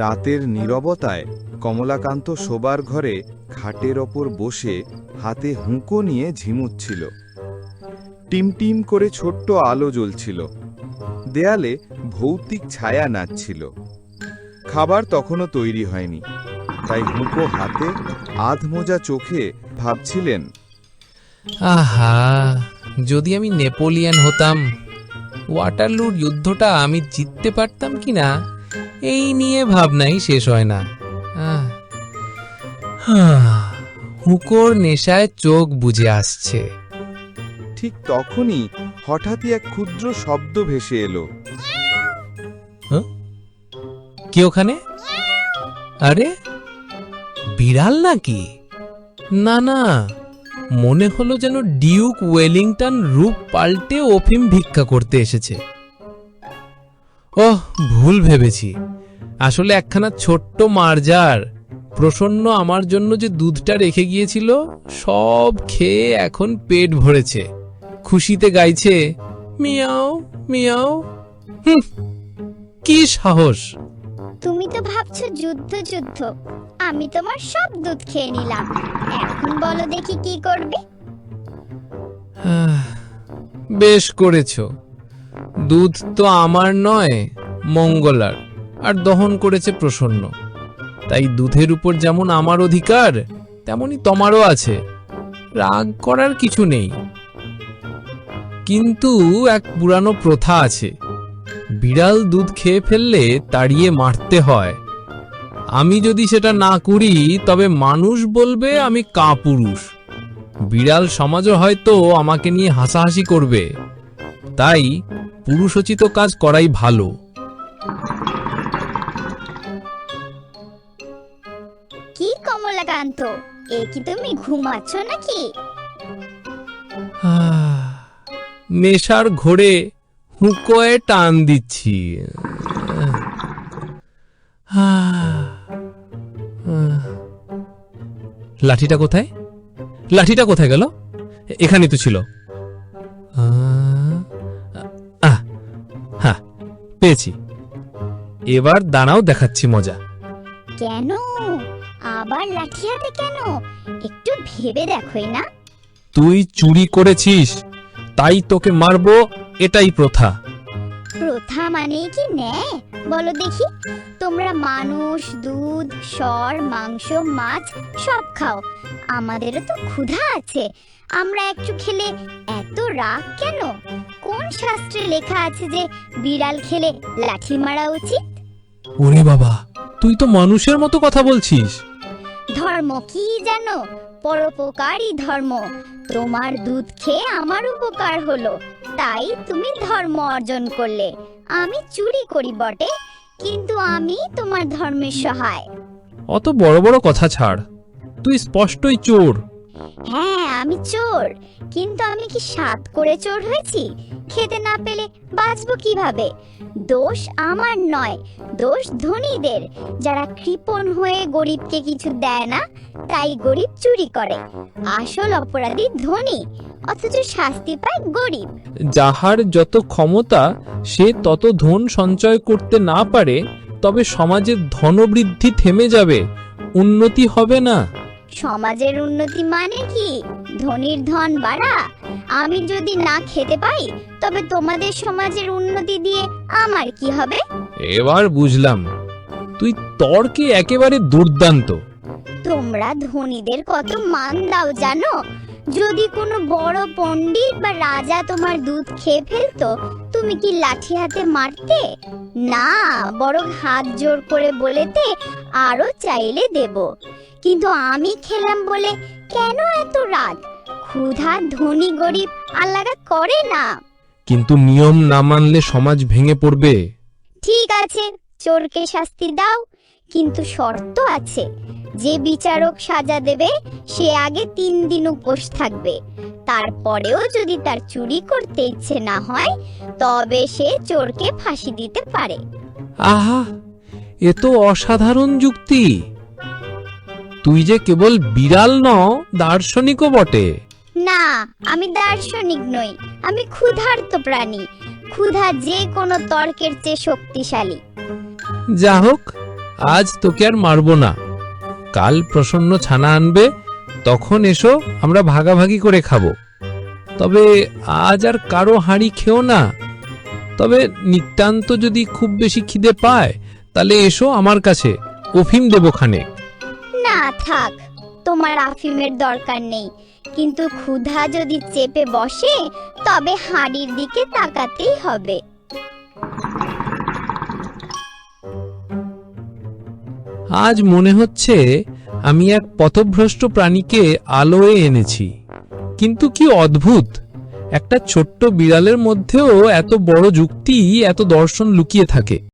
রাতের নীরবতায় কমলাকান্ত শোবার ঘরে খাটের ওপর বসে হাতে হুঁকো নিয়ে ঝিমুচ্ছিল। টিমটিম করে ছোট্ট আলো জ্বলছিল, দেয়ালে ভৌতিক ছায়া নাচছিল। খাবার তখনও তৈরি হয়নি, তাই হুঁকো হাতে আধমোজা চোখে ভাবছিলেন, আহা, যদি আমি নেপোলিয়ন হতাম, ওয়াটারলুর যুদ্ধটা আমি জিততে পারতাম কিনা এই নিয়ে ভাবনাই শেষ হয় না। হুঁকোর নেশায় চোখ বুজে আসছে। ঠিক তখনই হঠাৎই এক ক্ষুদ্র শব্দ ভেসে এলো। কে ওখানে? আরে, বিড়াল নাকি? না না, মনে হলো যেন ডিউক ওয়েলিংটন রূপ পাল্টে অফিম ভিক্ষা করতে এসেছে। ওহ, ভুল ভেবেছি। আসলে একখানা ছোট্ট মার্জার প্রসন্ন আমার জন্য যে দুধটা রেখে গিয়েছিল সব খেয়ে এখন পেট ভরেছে, খুশিতে গাইছে মিয়াও মিয়াও। কি সাহস! তুমি তো ভাবছো যুদ্ধ যুদ্ধ, আমি তোমার সব দুধ খেয়ে নিলাম। এখন বলো দেখি কি করবে? বেশ করেছ। দুধ তো আমার নয়, মঙ্গলার, আর দহন করেছে প্রসন্ন। তাই দুধের উপর যেমন আমার অধিকার, তেমনি তোমারও আছে। রাগ করার কিছু নেই। কিন্তু এক পুরানো প্রথা আছে, বিড়াল দুধ খেয়ে ফেললে তাড়িয়ে মারতে হয়। আমি যদি সেটা না করি তবে মানুষ বলবে আমি কাপুরুষ। বিড়াল সমাজও হয়তো আমাকে নিয়ে হাসাহাসি করবে। তাই পুরুষোচিত কাজ করাই ভালো। কি কমলাকান্ত, এ কি তুমি ঘুমাচ্ছ নাকি? নেশার ঘোরে হুঁকোয় টান দিচ্ছি। লাঠিটা কোথায়? লাঠিটা কোথায় গেল? এখানে তো ছিল। হ্যাঁ, পেয়েছি। এবার দাঁড়াও, দেখাচ্ছি মজা। কেন আবার লাঠি হাতে কেন? একটু ভেবে দেখোই না। তুই চুরি করেছিস, তাই তোকে মারবো, এটাই প্রথা। প্রথা মানে কি ন্যায়? বলো দেখি। তোমরা মানুষ, দুধ, সর, মাংস, মাছ সব খাও, আমাদেরও তো ক্ষুধা আছে। আমরা একটু খেলে এত রাগ কেন? কোন শাস্ত্রে লেখা আছে যে বিড়াল খেলে লাঠি মারা উচিত? ওরে বাবা, তুই তো মানুষের মতো কথা বলছিস। ধর্ম কি জানো? পরোপকারই ধর্ম। তোমার দুধ খেয়ে আমার উপকার হলো, তাই তুমি ধর্ম অর্জন করলে। আমি চুরি করি বটে, কিন্তু আমি তোমার ধর্মের সহায়। অত বড় বড় কথা ছাড়, তুই স্পষ্টই চোর। হ্যাঁ, আমি চোর, কিন্তু আমি কি সাত করে চোর হয়েছি? খেতে না পেলে বাঁচবো কিভাবে? দোষ আমার নয়, দোষ ধনীদের, যারা কৃপণ হয়ে গরিবকে কিছু দেয় না, তাই গরিব চুরি করে। আসল অপরাধী ধনী, অথচ শাস্তি পায় গরিব। যাহার যত ক্ষমতা সে তত ধন সঞ্চয় করতে না পারে, তবে সমাজের ধনবৃদ্ধি থেমে যাবে, উন্নতি হবে না। সমাজের উন্নতি মানে কি? ধনীর ধন বাড়া? আমি যদি না খেতে পাই তবে তোমাদের সমাজের উন্নতি দিয়ে আমার কি হবে? এবার বুঝলাম, তুই তর্কে একেবারে দুর্দান্ত। তোমরা ধনীদের কত মান দাও জানো? যদি কোনো বড় পণ্ডিত বা রাজা তোমার দুধ খেয়ে ফেলতো, তুমি কি লাঠি হাতে মারতে? না, বরং হাত জোর করে বলেতে আরো চাইলে দেব। কিন্তু আমি খেলাম বলে কেন এত রাগ? ক্ষুধা ধনী গরিব আলাদা করে না। কিন্তু নিয়ম না মানলে সমাজ ভেঙে পড়বে। ঠিক আছে, চোরকে শাস্তি দাও, কিন্তু শর্ত আছে। যে বিচারক সাজা দেবে সে আগে 3 দিন উপোস থাকবে। তারপরেও যদি তার চুরি করতে ইচ্ছে না হয়, তবে সে চোরকে ফাঁসি দিতে পারে। আহা, এ তো অসাধারণ যুক্তি। তুই যে কেবল বিড়াল ন, দার্শনিকও বটে। না, আমি দার্শনিক নই, আমি ক্ষুধার্ত প্রাণী। ক্ষুধা যে কোনো তর্কের চেয়ে শক্তিশালী। যা হোক, আজ তোকে আর মারবো না। কাল প্রসন্ন ছানা আনবে, তখন এসো, আমরা ভাগাভাগি করে খাবো। তবে আজ আর কারো হাঁড়ি খেও না। তবে নিতান্ত যদি খুব বেশি খিদে পায় তাহলে এসো আমার কাছে, অফিম দেবো খানে। না থাক, তোমার আফিমের দরকার নেই, কিন্তু ক্ষুধা যদি চেপে বসে তবে হাঁড়ির দিকে তাকাতেই হবে। আজ মনে হচ্ছে আমি এক পথভ্রষ্ট প্রাণীকে আলোয় এনেছি। কিন্তু কি অদ্ভুত, একটা ছোট্ট বিড়ালের মধ্যেও এত বড় যুক্তি, এত দর্শন লুকিয়ে থাকে।